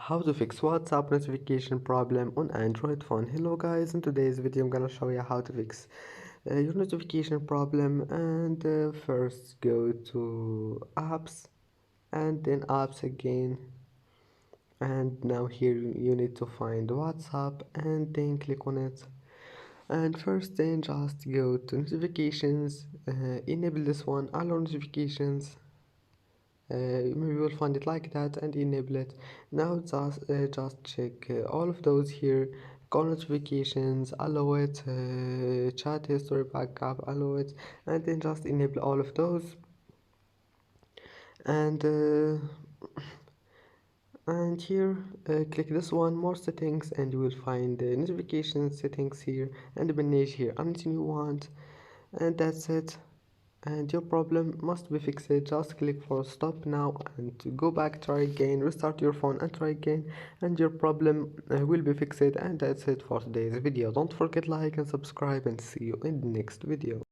How to fix WhatsApp notification problem on Android phone. Hello guys, in today's video I'm gonna show you how to fix your notification problem. And first go to apps and then apps again, and now here you need to find WhatsApp and then click on it. And first then just go to notifications, enable this one, allow notifications. Maybe you'll find it like that and enable it. Now just check all of those here: call notifications, allow it, chat history backup, allow it, and then just enable all of those. And here click this one, more settings, and you will find the notification settings here and manage here anything you want. And that's it, and your problem must be fixed. Just click for stop now and go back, try again, restart your phone and try again, and your problem will be fixed. And that's it for today's video. Don't forget like and subscribe, and see you in the next video.